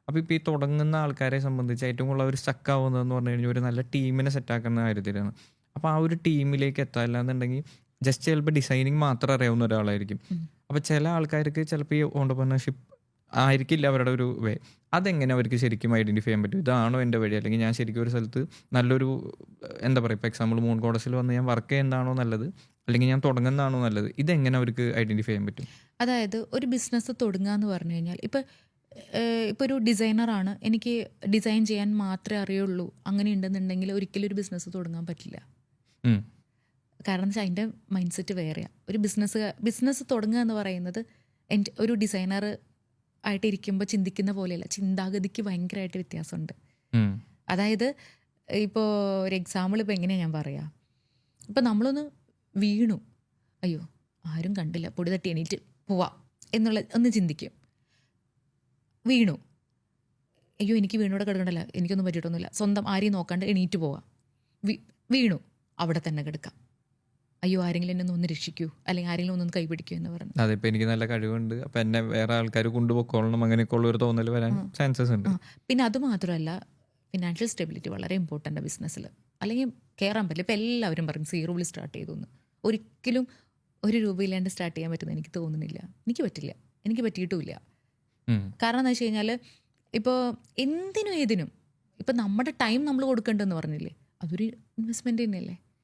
അപ്പോൾ ഇപ്പോൾ ഈ തുടങ്ങുന്ന ആൾക്കാരെ സംബന്ധിച്ച് ഏറ്റവും കൂടുതൽ അവർ സ്റ്റക്ക് ആവുന്നതെന്ന് പറഞ്ഞു കഴിഞ്ഞാൽ ഒരു നല്ല ടീമിനെ സെറ്റാക്കുന്ന കാര്യത്തിലാണ്. അപ്പോൾ ആ ഒരു ടീമിലേക്ക് എത്താൻ എന്നുണ്ടെങ്കിൽ ജസ്റ്റ് ചിലപ്പോൾ ഡിസൈനിങ് മാത്രം അറിയാവുന്ന ഒരാളായിരിക്കും. അപ്പോൾ ചില ആൾക്കാർക്ക് ചിലപ്പോൾ ഈ ഓണ്ടർപ്രണർഷിപ്പ് ആയിരിക്കില്ല അവരുടെ ഒരു വേ. അതെങ്ങനെ അവർക്ക് ശരിക്കും ഐഡൻറ്റിഫൈ ചെയ്യാൻ പറ്റും? ഇതാണോ എൻ്റെ വഴി? അല്ലെങ്കിൽ ഞാൻ ശരിക്കും ഒരു സ്ഥലത്ത് നല്ലൊരു എന്താ പറയുക, ഇപ്പോൾ എക്സാമ്പിൾ മൂൺ ഗോഡസിൽ വന്ന് ഞാൻ വർക്ക് ചെയ്യുന്നതാണോ നല്ലത്, അല്ലെങ്കിൽ ഞാൻ തുടങ്ങുന്നതാണോ നല്ലത്? ഇതെങ്ങനെ അവർക്ക് ഐഡൻറ്റിഫൈ ചെയ്യാൻ പറ്റും? അതായത് ഒരു ബിസിനസ് തുടങ്ങുക എന്ന് പറഞ്ഞു കഴിഞ്ഞാൽ ഇപ്പോൾ ഒരു ഡിസൈനറാണ്, എനിക്ക് ഡിസൈൻ ചെയ്യാൻ മാത്രമേ അറിയുള്ളൂ, അങ്ങനെ ഉണ്ടെന്നുണ്ടെങ്കിൽ ഒരിക്കലും ഒരു ബിസിനസ് തുടങ്ങാൻ പറ്റില്ല. കാരണം വെച്ചാൽ അതിൻ്റെ മൈൻഡ് സെറ്റ് വേറെയാണ്. ഒരു ബിസിനസ് തുടങ്ങുക എന്ന് പറയുന്നത് ഒരു ഡിസൈനർ ആയിട്ട് ഇരിക്കുമ്പോൾ ചിന്തിക്കുന്ന പോലെയല്ല, ചിന്താഗതിക്ക് ഭയങ്കരമായിട്ട് വ്യത്യാസമുണ്ട്. അതായത് ഇപ്പോൾ ഒരു എക്സാമ്പിൾ ഇപ്പോൾ എങ്ങനെയാണ് ഞാൻ പറയാം, ഇപ്പോൾ നമ്മളൊന്ന് വീണു, അയ്യോ ആരും കണ്ടില്ല, പൊടി തട്ടി എണീറ്റ് പോവാം എന്നുള്ള ഒന്ന് ചിന്തിക്കും. വീണു, അയ്യോ എനിക്ക് വീണൂടെ കിടക്കണ്ടല്ല, എനിക്കൊന്നും പറ്റിയിട്ടൊന്നുമില്ല, സ്വന്തം ആരെയും നോക്കാണ്ട് എണീറ്റ് പോവാം. വീണു, അവിടെ തന്നെ കിടക്കാം, അയ്യോ ആരെങ്കിലും എന്നെ ഒന്ന് രക്ഷിക്കൂ, അല്ലെങ്കിൽ ആരെങ്കിലും ഒന്നൊന്ന് കൈപിടിക്കൂ എന്ന് പറഞ്ഞു. അതെ, ഇപ്പം എനിക്ക് നല്ല കഴിവുണ്ട്, അപ്പം എന്നെ വേറെ ആൾക്കാർ കൊണ്ടുപോയിക്കൊള്ളണം, അങ്ങനെയൊക്കെ ഉള്ള ഒരു തോന്നൽ വരാൻ ചാൻസസ് ഉണ്ട്. പിന്നെ അത് മാത്രമല്ല, ഫിനാൻഷ്യൽ സ്റ്റെബിലിറ്റി വളരെ ഇമ്പോർട്ടൻ്റ് ആണ് ബിസിനസ്സിൽ, അല്ലെങ്കിൽ കയറാൻ പറ്റില്ല. ഇപ്പം എല്ലാവരും പറയും സീറോയിൽ സ്റ്റാർട്ട് ചെയ്തു എന്ന്. ഒരിക്കലും ഒരു രൂപയില്ലാണ്ട് സ്റ്റാർട്ട് ചെയ്യാൻ പറ്റുമെന്ന് എനിക്ക് തോന്നുന്നില്ല. എനിക്ക് പറ്റില്ല, എനിക്ക് പറ്റിയിട്ടുമില്ല. കാരണം എന്ന് വെച്ച് കഴിഞ്ഞാൽ ഇപ്പോൾ എന്തിനും ഏതിനും ഇപ്പം നമ്മുടെ ടൈം നമ്മൾ കൊടുക്കേണ്ടതെന്ന് പറഞ്ഞില്ലേ, അതൊരു ഇൻവെസ്റ്റ്മെൻറ്റ് തന്നെയല്ലേ.